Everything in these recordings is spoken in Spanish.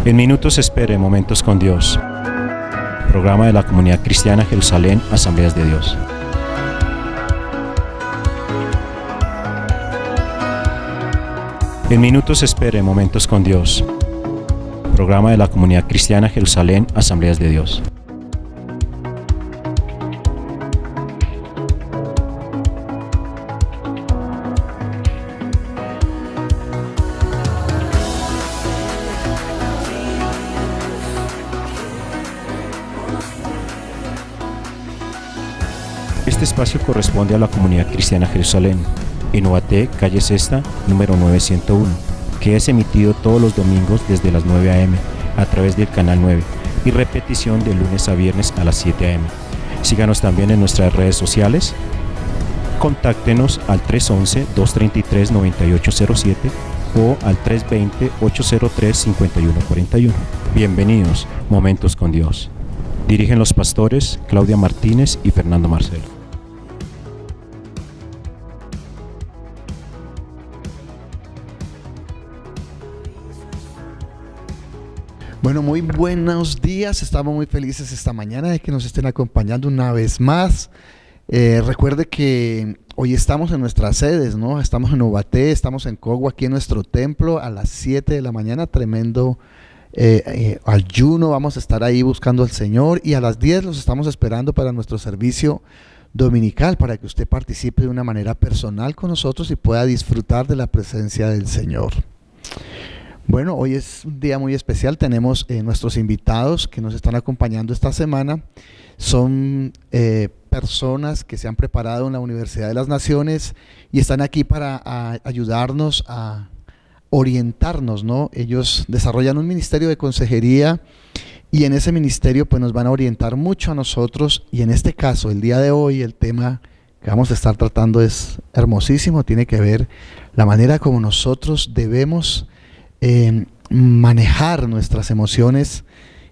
En minutos espere Momentos con Dios. Programa de la Comunidad Cristiana Jerusalén, Asambleas de Dios. En minutos espere Momentos con Dios. Programa de la Comunidad Cristiana Jerusalén, Asambleas de Dios. Este espacio corresponde a la Comunidad Cristiana Jerusalén, en Ubaté, calle Sexta, número 901, que es emitido todos los domingos desde las 9 a.m. a través del canal 9 y repetición de lunes a viernes a las 7 a.m. Síganos también en nuestras redes sociales. Contáctenos al 311-233-9807 o al 320-803-5141. Bienvenidos, Momentos con Dios. Dirigen los pastores Claudia Martínez y Fernando Marcelo. Bueno, muy buenos días, estamos muy felices esta mañana de que nos estén acompañando una vez más. Recuerde que hoy estamos en nuestras sedes, ¿no? Estamos en Ubaté, estamos en Cogua, aquí en nuestro templo a las 7 de la mañana, tremendo ayuno, vamos a estar ahí buscando al Señor, y a las 10 los estamos esperando para nuestro servicio dominical, para que usted participe de una manera personal con nosotros y pueda disfrutar de la presencia del Señor. Bueno, hoy es un día muy especial, tenemos nuestros invitados que nos están acompañando esta semana. Son personas que se han preparado en la Universidad de las Naciones y están aquí para ayudarnos a orientarnos, ¿no? Ellos desarrollan un ministerio de consejería y en ese ministerio pues nos van a orientar mucho a nosotros, y en este caso, el día de hoy, el tema que vamos a estar tratando es hermosísimo, tiene que ver la manera como nosotros debemos manejar nuestras emociones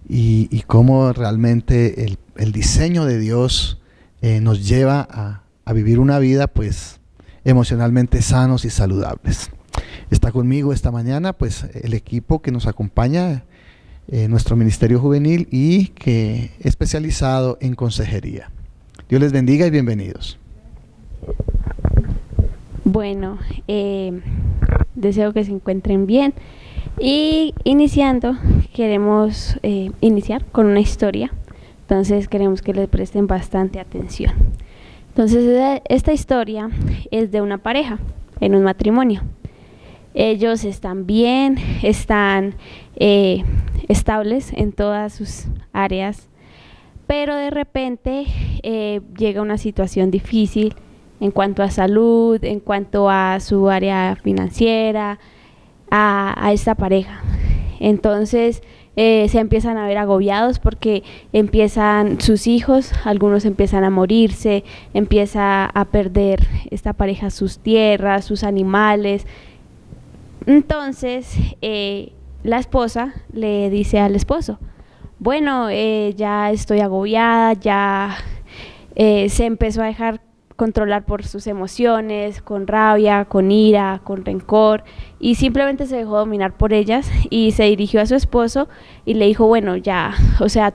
y cómo realmente el diseño de Dios nos lleva a vivir una vida pues emocionalmente sanos y saludables. Está conmigo esta mañana pues el equipo que nos acompaña, nuestro ministerio juvenil y que es especializado en consejería. Dios les bendiga y bienvenidos. Bueno, deseo que se encuentren bien. Y iniciando, queremos iniciar con una historia, entonces queremos que le presten bastante atención. Entonces esta historia es de una pareja en un matrimonio. Ellos están bien, están estables en todas sus áreas, pero de repente llega una situación difícil en cuanto a salud, en cuanto a su área financiera, a esta pareja. Entonces se empiezan a ver agobiados porque empiezan sus hijos, algunos empiezan a morirse, empieza a perder esta pareja sus tierras, sus animales. Entonces la esposa le dice al esposo: bueno, ya estoy agobiada, ya se empezó a dejar controlar por sus emociones, con rabia, con ira, con rencor, y simplemente se dejó dominar por ellas y se dirigió a su esposo y le dijo: bueno, ya, o sea,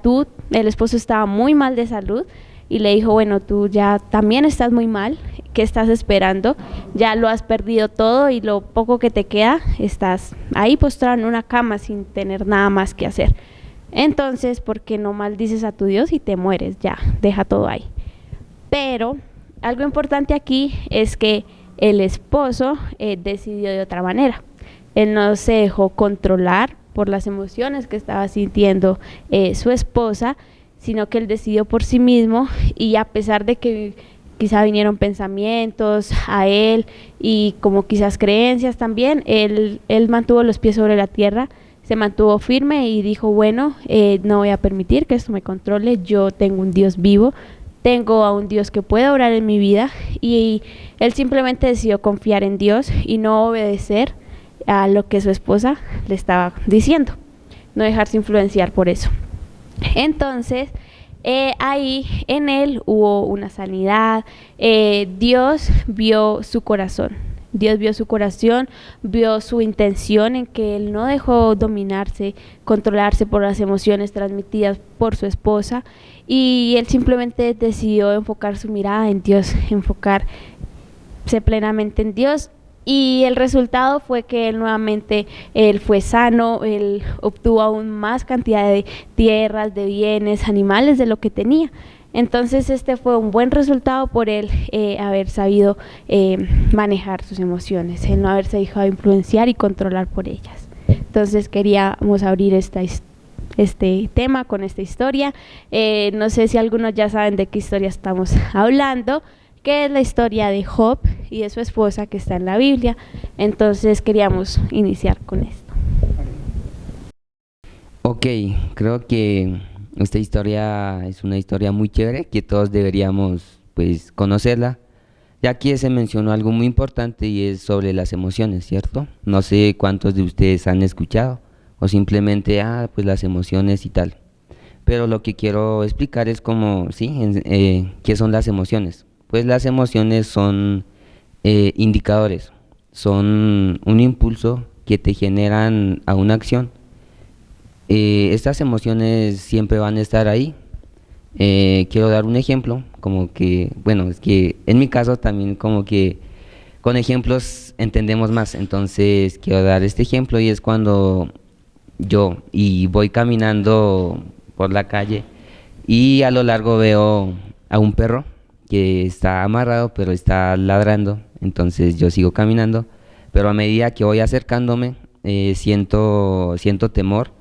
el esposo estaba muy mal de salud, y le dijo: bueno, tú ya también estás muy mal, ¿qué estás esperando? Ya lo has perdido todo y lo poco que te queda, estás ahí postrado en una cama sin tener nada más que hacer. Entonces, ¿por qué no maldices a tu Dios y te mueres? Ya, deja todo ahí. Pero algo importante aquí es que el esposo decidió de otra manera. Él no se dejó controlar por las emociones que estaba sintiendo su esposa, sino que él decidió por sí mismo, y a pesar de que quizá vinieron pensamientos a él y como quizás creencias también, él mantuvo los pies sobre la tierra, se mantuvo firme y dijo: bueno, no voy a permitir que esto me controle, yo tengo un Dios vivo, tengo a un Dios que puede obrar en mi vida, y él simplemente decidió confiar en Dios y no obedecer a lo que su esposa le estaba diciendo, no dejarse influenciar por eso. Entonces ahí en él hubo una sanidad, Dios vio su corazón, Dios vio su corazón, vio su intención en que él no dejó dominarse, controlarse por las emociones transmitidas por su esposa, y él simplemente decidió enfocar su mirada en Dios, enfocarse plenamente en Dios. Y el resultado fue que él nuevamente él fue sano, él obtuvo aún más cantidad de tierras, de bienes, animales de lo que tenía. Entonces este fue un buen resultado por él haber sabido manejar sus emociones, el no haberse dejado influenciar y controlar por ellas. Entonces queríamos abrir este tema con esta historia. No sé si algunos ya saben de qué historia estamos hablando, que es la historia de Job y de su esposa que está en la Biblia. Entonces queríamos iniciar con esto. Ok, creo que esta historia es una historia muy chévere que todos deberíamos pues conocerla, ya que se mencionó algo muy importante y es sobre las emociones, ¿cierto? No sé cuántos de ustedes han escuchado o simplemente, pues las emociones y tal, pero lo que quiero explicar es como, ¿sí? ¿Qué son las emociones? Pues las emociones son indicadores, son un impulso que te generan a una acción. Estas emociones siempre van a estar ahí. Quiero dar un ejemplo, como que, bueno, es que en mi caso también como que con ejemplos entendemos más, entonces quiero dar este ejemplo y es cuando yo voy caminando por la calle y a lo largo veo a un perro que está amarrado pero está ladrando, entonces yo sigo caminando, pero a medida que voy acercándome siento temor,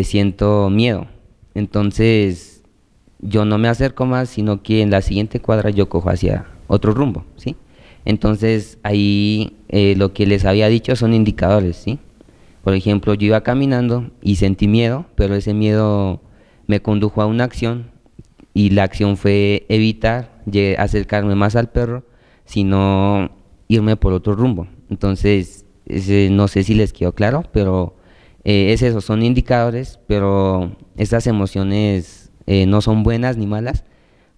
siento miedo, entonces yo no me acerco más, sino que en la siguiente cuadra yo cojo hacia otro rumbo, ¿sí? Entonces ahí lo que les había dicho son indicadores, ¿sí? Por ejemplo, yo iba caminando y sentí miedo, pero ese miedo me condujo a una acción y la acción fue evitar acercarme más al perro, sino irme por otro rumbo. Entonces, no sé si les quedó claro, pero es eso, son indicadores, pero estas emociones no son buenas ni malas,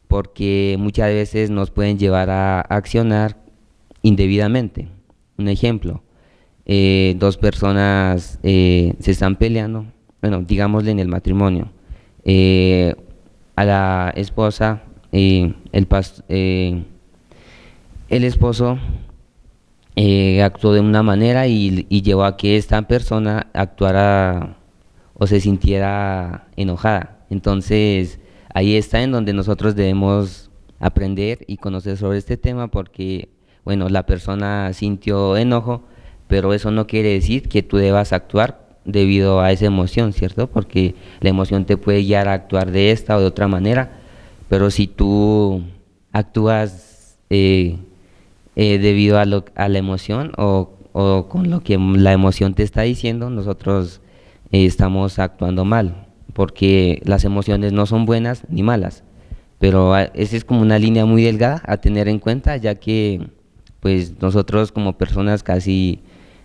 porque muchas veces nos pueden llevar a accionar indebidamente. Un ejemplo, dos personas se están peleando, bueno, digámosle en el matrimonio, a la esposa, el esposo actuó de una manera y llevó a que esta persona actuara o se sintiera enojada. Entonces ahí está en donde nosotros debemos aprender y conocer sobre este tema, porque bueno, la persona sintió enojo, pero eso no quiere decir que tú debas actuar debido a esa emoción, ¿cierto? Porque la emoción te puede guiar a actuar de esta o de otra manera, pero si tú actúas debido a la emoción o con lo que la emoción te está diciendo, nosotros estamos actuando mal, porque las emociones no son buenas ni malas, pero esa es como una línea muy delgada a tener en cuenta, ya que pues nosotros como personas casi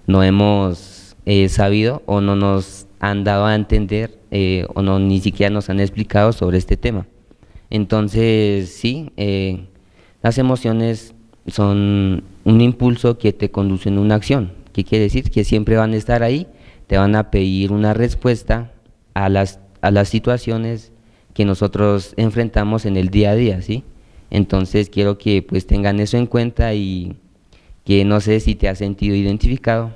no hemos sabido o no nos han dado a entender o no ni siquiera nos han explicado sobre este tema. Entonces sí, las emociones son un impulso que te conduce en una acción. ¿Qué quiere decir? Que siempre van a estar ahí, te van a pedir una respuesta a las situaciones que nosotros enfrentamos en el día a día, ¿sí? Entonces quiero que pues tengan eso en cuenta y que no sé si te has sentido identificado,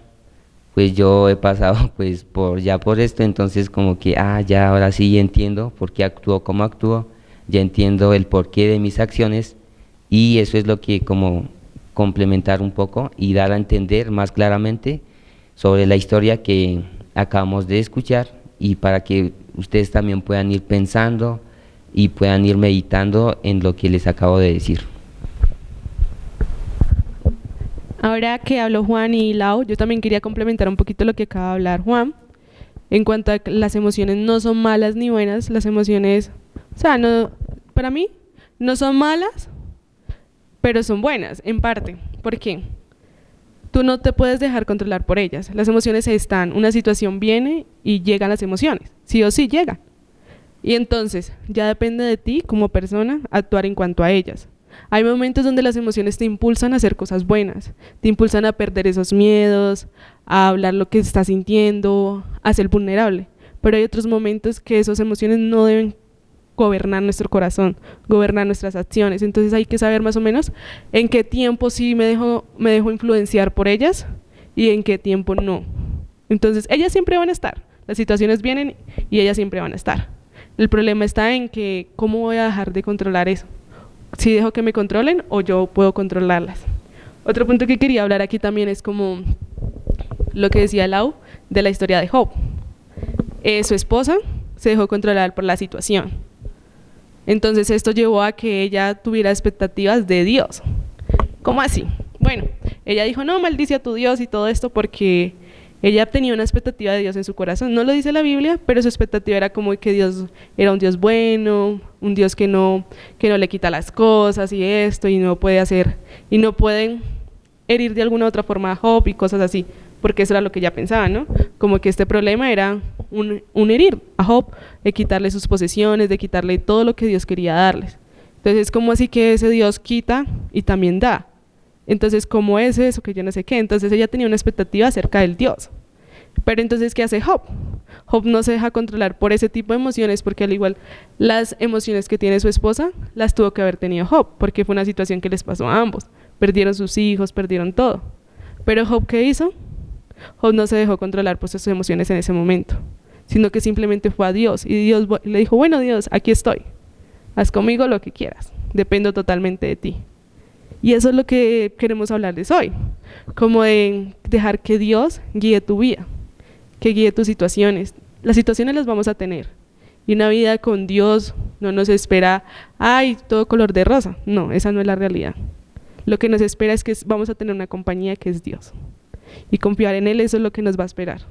pues yo he pasado pues por esto, entonces como que ya ahora sí entiendo por qué actúo como actúo, ya entiendo el porqué de mis acciones y eso es lo que como complementar un poco y dar a entender más claramente sobre la historia que acabamos de escuchar y para que ustedes también puedan ir pensando y puedan ir meditando en lo que les acabo de decir. Ahora que habló Juan y Lau, yo también quería complementar un poquito lo que acaba de hablar Juan. En cuanto a que las emociones no son malas ni buenas, las emociones, o sea, no, para mí no son malas, pero son buenas en parte. ¿Por qué? Tú no te puedes dejar controlar por ellas. Las emociones están, una situación viene y llegan las emociones, sí o sí llegan. Y entonces ya depende de ti como persona actuar en cuanto a ellas. Hay momentos donde las emociones te impulsan a hacer cosas buenas, te impulsan a perder esos miedos, a hablar lo que estás sintiendo, a ser vulnerable. Pero hay otros momentos que esas emociones no deben gobernar nuestro corazón, gobernar nuestras acciones. Entonces hay que saber más o menos en qué tiempo sí me dejo influenciar por ellas y en qué tiempo no. Entonces ellas siempre van a estar, las situaciones vienen y ellas siempre van a estar. El problema está en que cómo voy a dejar de controlar eso, si dejo que me controlen o yo puedo controlarlas. Otro punto que quería hablar aquí también es como lo que decía Lau de la historia de Job. Su esposa se dejó controlar por la situación. Entonces esto llevó a que ella tuviera expectativas de Dios. ¿Cómo así? Bueno, ella dijo, no, maldice a tu Dios y todo esto porque ella tenía una expectativa de Dios en su corazón. No lo dice la Biblia, pero su expectativa era como que Dios era un Dios bueno, un Dios que no le quita las cosas y esto, y no pueden herir de alguna otra forma a Job y cosas así, porque eso era lo que ella pensaba, ¿no? Como que este problema era un herir a Job, de quitarle sus posesiones, de quitarle todo lo que Dios quería darles. Entonces, ¿cómo así que ese Dios quita y también da? Entonces, ¿cómo es eso? Que yo no sé qué. Entonces ella tenía una expectativa acerca del Dios. Pero entonces, ¿qué hace Job? Job no se deja controlar por ese tipo de emociones, porque al igual las emociones que tiene su esposa, las tuvo que haber tenido Job, porque fue una situación que les pasó a ambos. Perdieron sus hijos, perdieron todo. Pero Job, ¿qué hizo? Job no se dejó controlar por sus emociones en ese momento, sino que simplemente fue a Dios, y Dios le dijo, bueno Dios, aquí estoy, haz conmigo lo que quieras, dependo totalmente de ti. Y eso es lo que queremos hablarles hoy, como de dejar que Dios guíe tu vida, que guíe tus situaciones. Las situaciones las vamos a tener, y una vida con Dios no nos espera, ay, todo color de rosa. No, esa no es la realidad. Lo que nos espera es que vamos a tener una compañía que es Dios, y confiar en Él, eso es lo que nos va a esperar.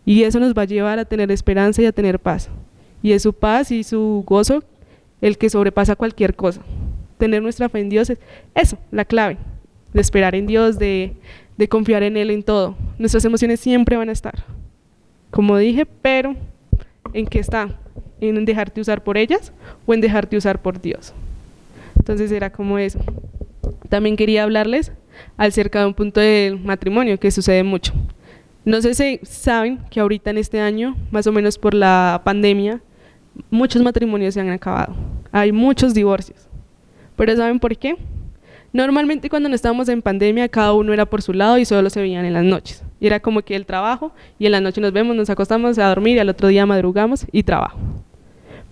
Y eso nos va a llevar a tener esperanza y a tener paz. Y es su paz y su gozo el que sobrepasa cualquier cosa. Tener nuestra fe en Dios es eso, la clave, de esperar en Dios, de confiar en Él en todo. Nuestras emociones siempre van a estar, como dije, pero ¿en qué está? ¿En dejarte usar por ellas o en dejarte usar por Dios? Entonces era como eso. También quería hablarles acerca de un punto del matrimonio que sucede mucho. No sé si saben que ahorita en este año, más o menos por la pandemia, muchos matrimonios se han acabado. Hay muchos divorcios. ¿Pero saben por qué? Normalmente cuando no estábamos en pandemia, cada uno era por su lado y solo se veían en las noches. Y era como que el trabajo, y en la noche nos vemos, nos acostamos a dormir y al otro día madrugamos y trabajo.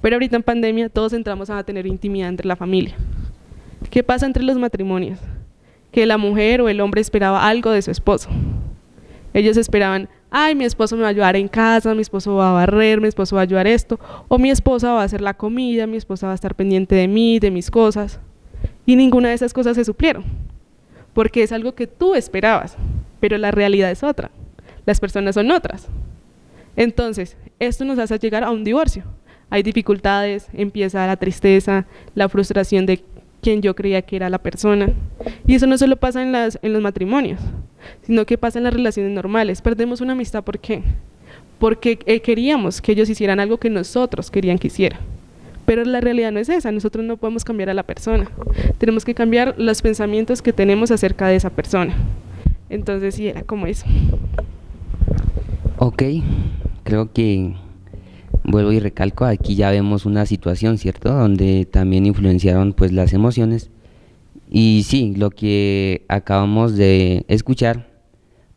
Pero ahorita en pandemia todos entramos a tener intimidad entre la familia. ¿Qué pasa entre los matrimonios? Que la mujer o el hombre esperaba algo de su esposo. Ellos esperaban, ay, mi esposo me va a ayudar en casa, mi esposo va a barrer, mi esposo va a ayudar esto, o mi esposa va a hacer la comida, mi esposa va a estar pendiente de mí, de mis cosas. Y ninguna de esas cosas se suplieron, porque es algo que tú esperabas, pero la realidad es otra, las personas son otras. Entonces, esto nos hace llegar a un divorcio. Hay dificultades, empieza la tristeza, la frustración de quien yo creía que era la persona. Y eso no solo pasa en los matrimonios, sino que pasa en las relaciones normales. Perdemos una amistad, ¿por qué? Porque queríamos que ellos hicieran algo que nosotros querían que hicieran. Pero la realidad no es esa, nosotros no podemos cambiar a la persona. Tenemos que cambiar los pensamientos que tenemos acerca de esa persona. Entonces sí, era como eso. Ok, creo que vuelvo y recalco, aquí ya vemos una situación, ¿cierto? Donde también influenciaron pues las emociones. Y sí, lo que acabamos de escuchar,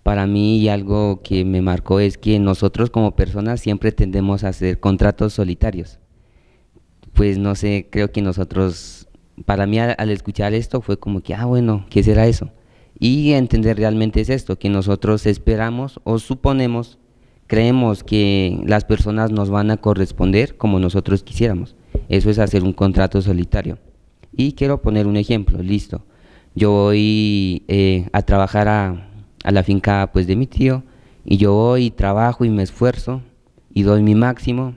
para mí y algo que me marcó es que nosotros como personas siempre tendemos a hacer contratos solitarios. Pues no sé, creo que nosotros, para mí al escuchar esto fue como que, bueno, ¿qué será eso? Y entender realmente es esto, que nosotros esperamos o suponemos, creemos que las personas nos van a corresponder como nosotros quisiéramos. Eso es hacer un contrato solitario. Y quiero poner un ejemplo, listo. Yo voy a trabajar a la finca pues de mi tío, y yo voy y trabajo y me esfuerzo y doy mi máximo,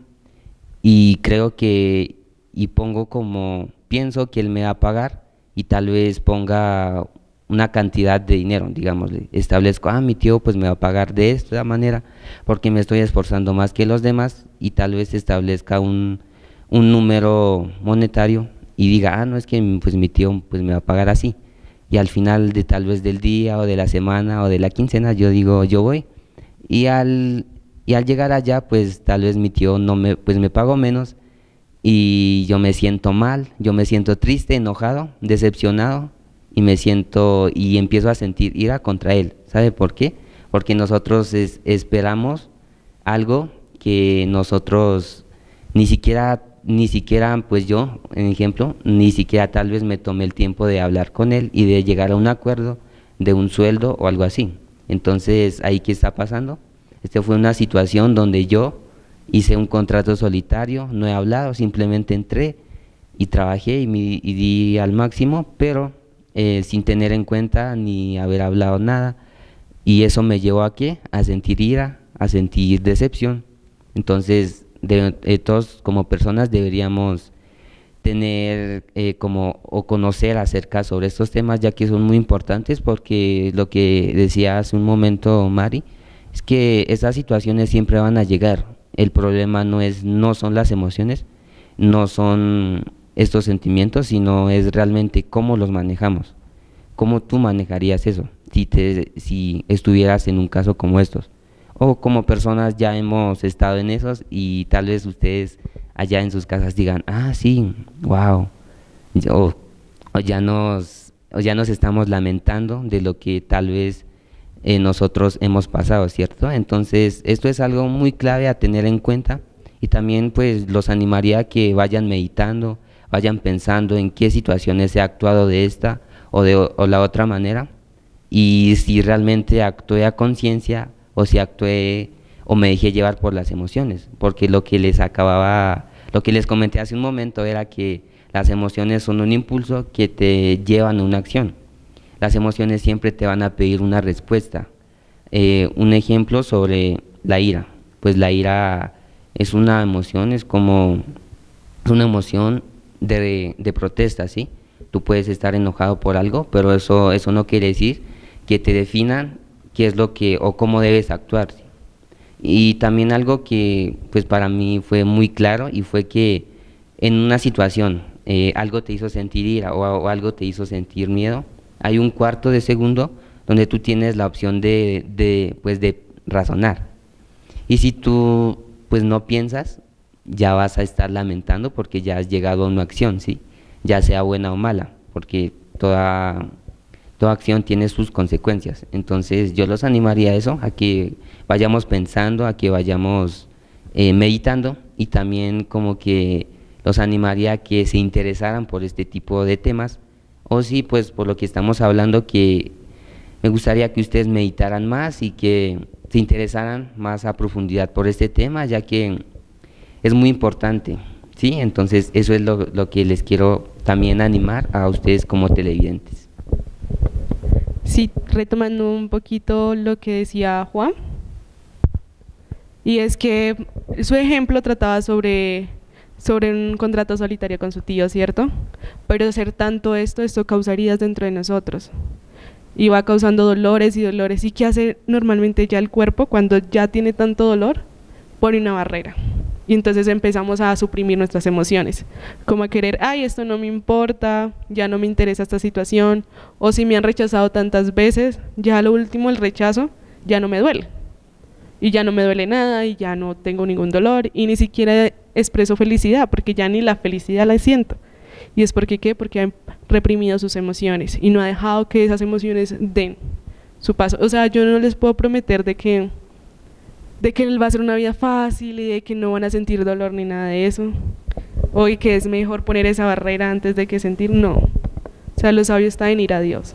y creo que, y pongo como, pienso que él me va a pagar, y tal vez ponga una cantidad de dinero, digamos, establezco, mi tío pues me va a pagar de esta manera, porque me estoy esforzando más que los demás, y tal vez establezca un número monetario, y diga, no, es que pues mi tío pues me va a pagar así. Y al final de tal vez del día o de la semana o de la quincena yo digo, yo voy. Y al llegar allá, pues tal vez mi tío pues me pagó menos y yo me siento mal, yo me siento triste, enojado, decepcionado y empiezo a sentir ira contra él. ¿Sabe por qué? Porque nosotros esperamos algo que nosotros ni siquiera, pues yo, en ejemplo, ni siquiera tal vez me tomé el tiempo de hablar con él y de llegar a un acuerdo de un sueldo o algo así. Entonces, ¿ahí qué está pasando? Fue una situación donde yo hice un contrato solitario, no he hablado, simplemente entré y trabajé y di al máximo, pero sin tener en cuenta ni haber hablado nada. Y eso me llevó ¿a qué? A sentir ira, a sentir decepción. Entonces, todos como personas deberíamos tener o conocer acerca sobre estos temas, ya que son muy importantes, porque lo que decía hace un momento Mari, es que estas situaciones siempre van a llegar. El problema no son las emociones, no son estos sentimientos, sino es realmente cómo los manejamos. ¿Cómo tú manejarías eso si estuvieras en un caso como estos? O como personas ya hemos estado en esos y tal vez ustedes allá en sus casas digan, sí, wow, o ya nos estamos lamentando de lo que tal vez nosotros hemos pasado, ¿cierto? Entonces esto es algo muy clave a tener en cuenta, y también pues los animaría a que vayan meditando, vayan pensando en qué situaciones he actuado de esta o la otra manera, y si realmente actué a conciencia o si actué o me dejé llevar por las emociones, porque lo que les comenté hace un momento era que las emociones son un impulso que te llevan a una acción. Las emociones siempre te van a pedir una respuesta. Un ejemplo sobre la ira. Pues la ira es una emoción, es una emoción de protesta, ¿sí? Tú puedes estar enojado por algo, pero eso no quiere decir que te definan qué es lo que o cómo debes actuar, ¿sí? Y también algo que pues para mí fue muy claro, y fue que en una situación algo te hizo sentir ira o algo te hizo sentir miedo, hay un cuarto de segundo donde tú tienes la opción de razonar. Y si tú pues no piensas, ya vas a estar lamentando porque ya has llegado a una acción, ¿sí? Ya sea buena o mala, porque toda acción tiene sus consecuencias. Entonces yo los animaría a eso, a que vayamos pensando, a que vayamos meditando, y también como que los animaría a que se interesaran por este tipo de temas, o sí, pues por lo que estamos hablando, que me gustaría que ustedes meditaran más y que se interesaran más a profundidad por este tema, ya que es muy importante, ¿sí? Entonces eso es lo que les quiero también animar a ustedes como televidentes. Sí, retomando un poquito lo que decía Juan, y es que su ejemplo trataba sobre un contrato solitario con su tío, ¿cierto? Pero hacer tanto esto causaría heridas dentro de nosotros, y va causando dolores y dolores. ¿Y qué hace normalmente ya el cuerpo cuando ya tiene tanto dolor? Pone una barrera, y entonces empezamos a suprimir nuestras emociones, como a querer, esto no me importa, ya no me interesa esta situación, o si me han rechazado tantas veces, ya a lo último el rechazo ya no me duele, y ya no me duele nada, y ya no tengo ningún dolor, y ni siquiera expreso felicidad, porque ya ni la felicidad la siento. ¿Y es porque qué? Porque ha reprimido sus emociones y no ha dejado que esas emociones den su paso. O sea, yo no les puedo prometer de que va a ser una vida fácil y de que no van a sentir dolor ni nada de eso, o que es mejor poner esa barrera antes de que sentir. No, o sea, lo sabio está en ir a Dios.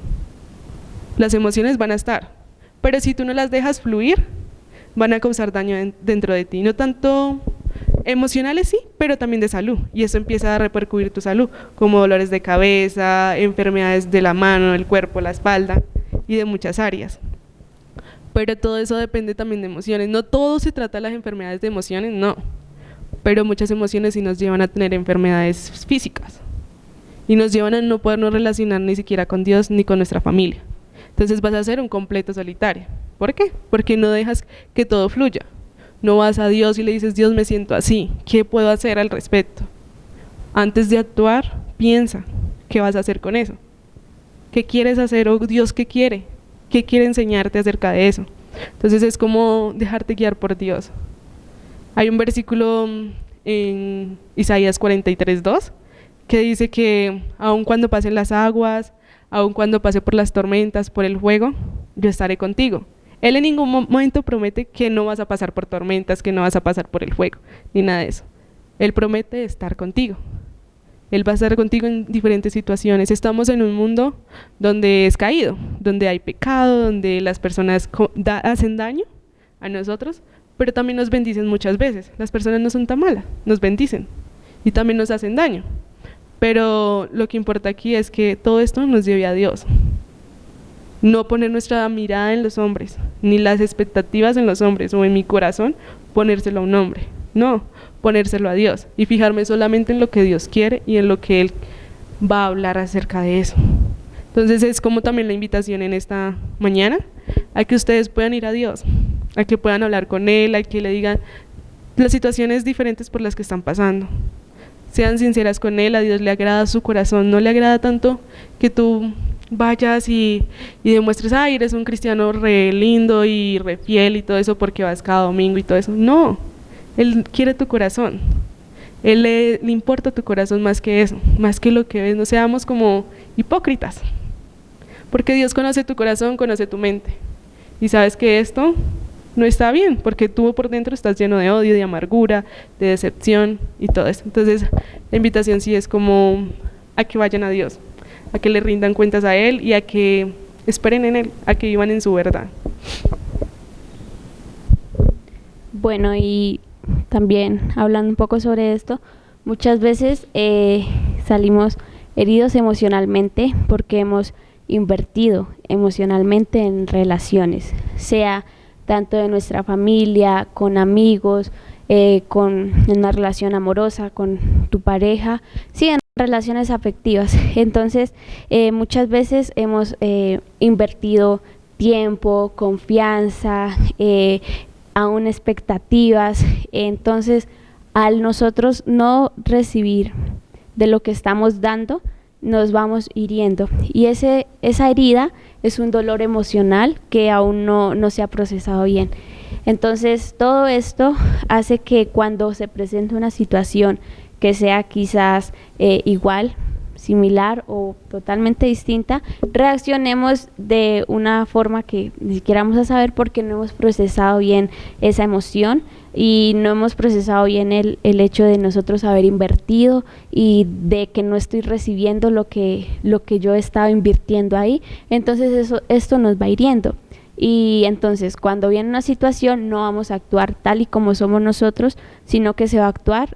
Las emociones van a estar, pero si tú no las dejas fluir, van a causar daño dentro de ti, no tanto emocionales, sí, pero también de salud, y eso empieza a repercutir tu salud, como dolores de cabeza, enfermedades de la mano, del cuerpo, la espalda y de muchas áreas. Pero todo eso depende también de emociones. No todo se trata de las enfermedades de emociones, no, pero muchas emociones sí nos llevan a tener enfermedades físicas y nos llevan a no podernos relacionar ni siquiera con Dios ni con nuestra familia. Entonces vas a ser un completo solitario. ¿Por qué? Porque no dejas que todo fluya. No vas a Dios y le dices, Dios, me siento así, ¿qué puedo hacer al respecto? Antes de actuar, piensa qué vas a hacer con eso. ¿Qué quieres hacer o Dios qué quiere? ¿Qué quiere enseñarte acerca de eso? Entonces es como dejarte guiar por Dios. Hay un versículo en Isaías 43:2 que dice que aun cuando pasen las aguas, aun cuando pase por las tormentas, por el fuego, yo estaré contigo. Él en ningún momento promete que no vas a pasar por tormentas, que no vas a pasar por el fuego, ni nada de eso. Él promete estar contigo. Él va a estar contigo en diferentes situaciones. Estamos en un mundo donde es caído, donde hay pecado, donde las personas hacen daño a nosotros, pero también nos bendicen muchas veces. Las personas no son tan malas, nos bendicen y también nos hacen daño. Pero lo que importa aquí es que todo esto nos lleve a Dios. No poner nuestra mirada en los hombres, ni las expectativas en los hombres o en mi corazón, ponérselo a un hombre. No, ponérselo a Dios y fijarme solamente en lo que Dios quiere y en lo que Él va a hablar acerca de eso. Entonces es como también la invitación en esta mañana a que ustedes puedan ir a Dios, a que puedan hablar con Él, a que le digan las situaciones diferentes por las que están pasando. Sean sinceras con Él, a Dios le agrada su corazón, no le agrada tanto que tú vayas y demuestres, ay, eres un cristiano re lindo y re fiel y todo eso porque vas cada domingo y todo eso. No, Él quiere tu corazón, Él le importa tu corazón más que eso, más que lo que ves. No seamos como hipócritas, porque Dios conoce tu corazón, conoce tu mente y sabes que esto no está bien, porque tú por dentro estás lleno de odio, de amargura, de decepción y todo eso. Entonces la invitación sí es como a que vayan a Dios, a que le rindan cuentas a Él y a que esperen en Él, a que vivan en su verdad. Bueno, y también hablando un poco sobre esto, muchas veces salimos heridos emocionalmente porque hemos invertido emocionalmente en relaciones, sea tanto de nuestra familia, con amigos, con una relación amorosa, con tu pareja, sí, en relaciones afectivas. Entonces, muchas veces hemos invertido tiempo, confianza, aún expectativas. Entonces, al nosotros no recibir de lo que estamos dando, nos vamos hiriendo. Y esa herida es un dolor emocional que aún no se ha procesado bien. Entonces, todo esto hace que cuando se presente una situación que sea quizás igual, similar o totalmente distinta, reaccionemos de una forma que ni siquiera vamos a saber porque no hemos procesado bien esa emoción y no hemos procesado bien el hecho de nosotros haber invertido y de que no estoy recibiendo lo que yo he estado invirtiendo ahí. Entonces esto nos va hiriendo. Y entonces cuando viene una situación no vamos a actuar tal y como somos nosotros, sino que se va a actuar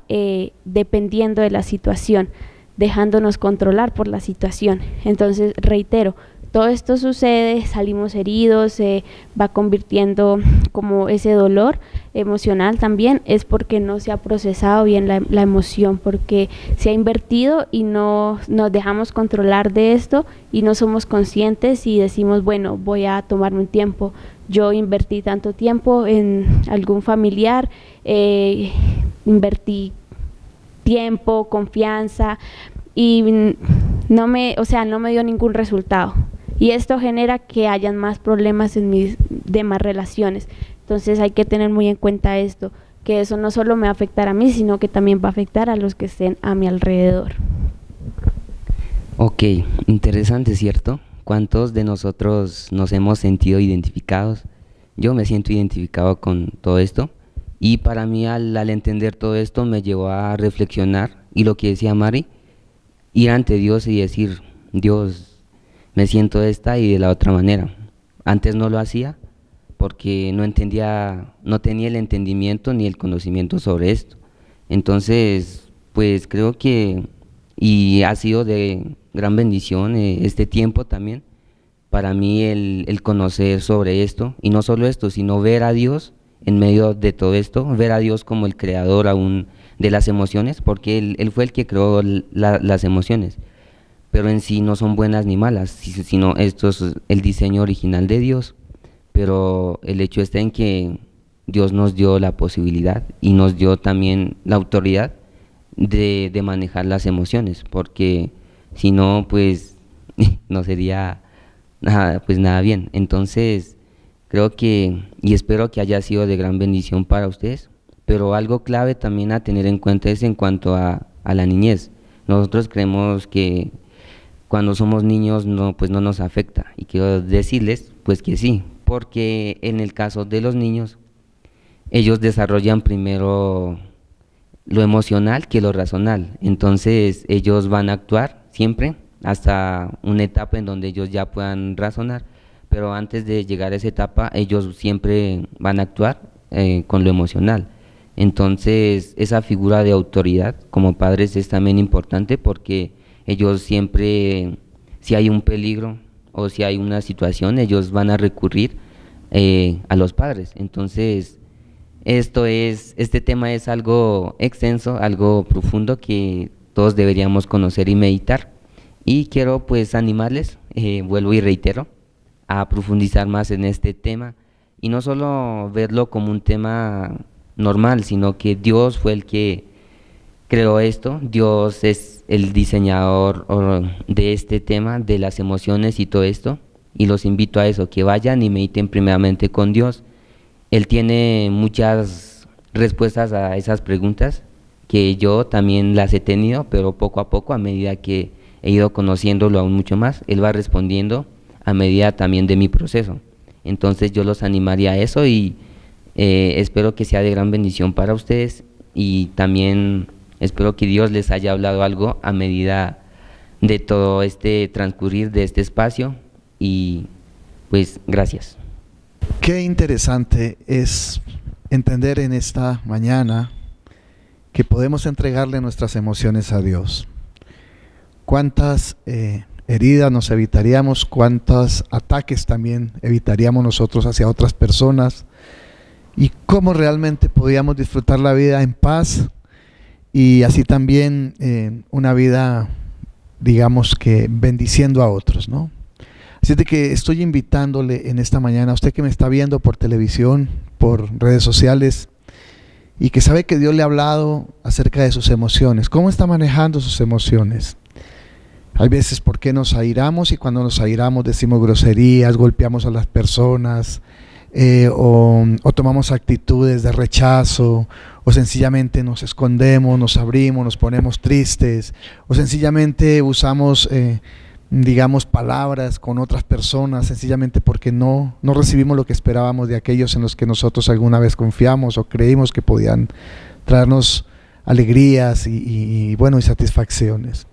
dependiendo de la situación, dejándonos controlar por la situación. Entonces, reitero, todo esto sucede, salimos heridos, se va convirtiendo como ese dolor emocional también, es porque no se ha procesado bien la emoción, porque se ha invertido y no nos dejamos controlar de esto y no somos conscientes y decimos, bueno, voy a tomarme un tiempo. Yo invertí tanto tiempo en algún familiar, invertí tiempo, confianza y no me dio ningún resultado. Y esto genera que hayan más problemas en mis demás relaciones. Entonces hay que tener muy en cuenta esto, que eso no solo me va a afectar a mí, sino que también va a afectar a los que estén a mi alrededor. Ok, interesante, ¿cierto? ¿Cuántos de nosotros nos hemos sentido identificados? Yo me siento identificado con todo esto y para mí al entender todo esto me llevó a reflexionar y lo que decía Mari, ir ante Dios y decir, Dios, me siento de esta y de la otra manera. Antes no lo hacía porque no tenía el entendimiento ni el conocimiento sobre esto. Entonces, pues creo que, y ha sido de gran bendición este tiempo también, para mí el conocer sobre esto, y no solo esto, sino ver a Dios en medio de todo esto, ver a Dios como el creador aún de las emociones, porque Él fue el que creó las emociones. Pero en sí no son buenas ni malas, sino esto es el diseño original de Dios. Pero el hecho está en que Dios nos dio la posibilidad y nos dio también la autoridad de manejar las emociones, porque si no, pues no sería nada bien. Entonces, creo que, y espero que haya sido de gran bendición para ustedes, pero algo clave también a tener en cuenta es en cuanto a la niñez. Nosotros creemos que cuando somos niños pues no nos afecta, y quiero decirles pues que sí, porque en el caso de los niños, ellos desarrollan primero lo emocional que lo racional. Entonces ellos van a actuar siempre hasta una etapa en donde ellos ya puedan razonar, pero antes de llegar a esa etapa ellos siempre van a actuar con lo emocional. Entonces esa figura de autoridad como padres es también importante, porque ellos siempre, si hay un peligro o si hay una situación, ellos van a recurrir a los padres. Entonces este tema es algo extenso, algo profundo que todos deberíamos conocer y meditar. Y quiero pues animarles, vuelvo y reitero, a profundizar más en este tema, y no solo verlo como un tema normal, sino que Dios fue el que creó esto. Dios es el diseñador de este tema, de las emociones y todo esto, y los invito a eso, que vayan y mediten primeramente con Dios. Él tiene muchas respuestas a esas preguntas, que yo también las he tenido, pero poco a poco, a medida que he ido conociéndolo aún mucho más, Él va respondiendo a medida también de mi proceso. Entonces yo los animaría a eso, y espero que sea de gran bendición para ustedes, y también espero que Dios les haya hablado algo a medida de todo este transcurrir de este espacio, y pues gracias. Qué interesante es entender en esta mañana que podemos entregarle nuestras emociones a Dios. Cuántas heridas nos evitaríamos, cuántos ataques también evitaríamos nosotros hacia otras personas, y cómo realmente podíamos disfrutar la vida en paz, y así también una vida, digamos que bendiciendo a otros, ¿no? Así de que estoy invitándole en esta mañana a usted que me está viendo por televisión, por redes sociales, y que sabe que Dios le ha hablado acerca de sus emociones. ¿Cómo está manejando sus emociones? Hay veces por qué nos airamos, y cuando nos airamos decimos groserías, golpeamos a las personas, o tomamos actitudes de rechazo, o sencillamente nos escondemos, nos abrimos, nos ponemos tristes, o sencillamente usamos digamos palabras con otras personas, sencillamente porque no recibimos lo que esperábamos de aquellos en los que nosotros alguna vez confiamos o creímos que podían traernos alegrías y satisfacciones.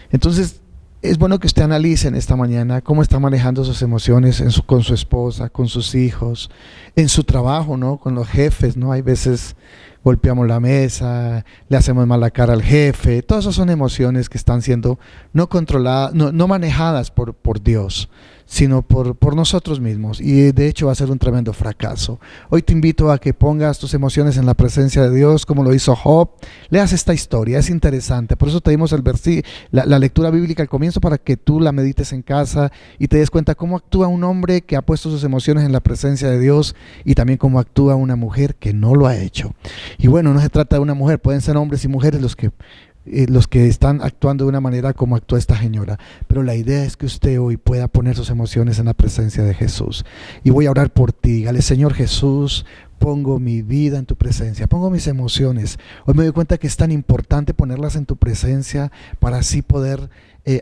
Entonces es bueno que usted analice en esta mañana cómo está manejando sus emociones con su esposa, con sus hijos, en su trabajo, ¿no? Con los jefes, ¿no? Hay veces golpeamos la mesa, le hacemos mala cara al jefe. Todas esas son emociones que están siendo no controladas, no manejadas por Dios, sino por nosotros mismos, y de hecho va a ser un tremendo fracaso. Hoy te invito a que pongas tus emociones en la presencia de Dios, como lo hizo Job. Leas esta historia, es interesante. Por eso te dimos la lectura bíblica al comienzo, para que tú la medites en casa y te des cuenta cómo actúa un hombre que ha puesto sus emociones en la presencia de Dios, y también cómo actúa una mujer que no lo ha hecho. Y bueno, no se trata de una mujer, pueden ser hombres y mujeres los que están actuando de una manera como actúa esta señora, pero la idea es que usted hoy pueda poner sus emociones en la presencia de Jesús. Y voy a orar por ti. Dígale: Señor Jesús, pongo mi vida en tu presencia, pongo mis emociones. Hoy me doy cuenta que es tan importante ponerlas en tu presencia, para así poder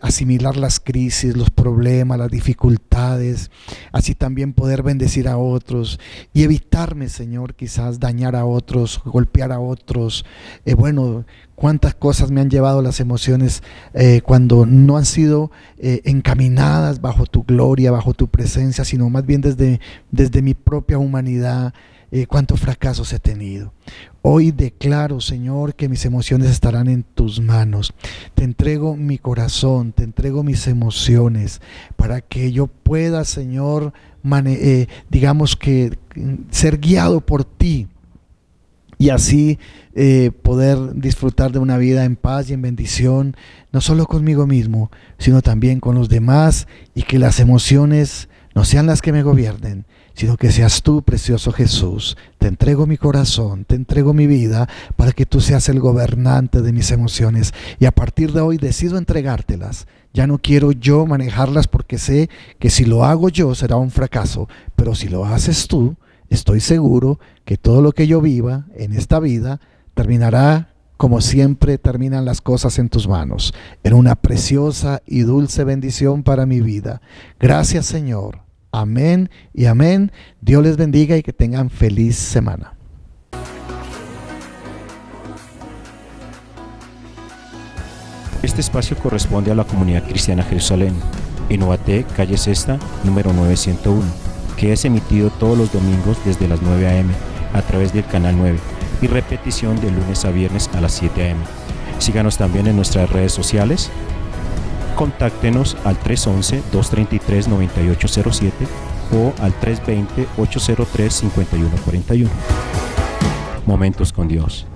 asimilar las crisis, los problemas, las dificultades, así también poder bendecir a otros y evitarme, Señor, quizás dañar a otros, golpear a otros. Cuántas cosas me han llevado las emociones cuando no han sido encaminadas bajo tu gloria, bajo tu presencia, sino más bien desde mi propia humanidad. Cuántos fracasos he tenido. Hoy declaro, Señor, que mis emociones estarán en tus manos. Te entrego mi corazón, te entrego mis emociones, para que yo pueda, Señor, digamos que ser guiado por ti, y así poder disfrutar de una vida en paz y en bendición, no solo conmigo mismo, sino también con los demás, y que las emociones no sean las que me gobiernen, sino que seas tú, precioso Jesús. Te entrego mi corazón, te entrego mi vida, para que tú seas el gobernante de mis emociones. Y a partir de hoy decido entregártelas. Ya no quiero yo manejarlas, porque sé que si lo hago yo será un fracaso. Pero si lo haces tú, estoy seguro que todo lo que yo viva en esta vida terminará como siempre terminan las cosas en tus manos, en una preciosa y dulce bendición para mi vida. Gracias, Señor. Amén y amén. Dios les bendiga y que tengan feliz semana. Este espacio corresponde a la Comunidad Cristiana Jerusalén, en Ubaté, calle Sexta, número 901, que es emitido todos los domingos desde las 9 a.m. a través del canal 9 y repetición de lunes a viernes a las 7 a.m. Síganos también en nuestras redes sociales. Contáctenos al 311-233-9807 o al 320-803-5141. Momentos con Dios.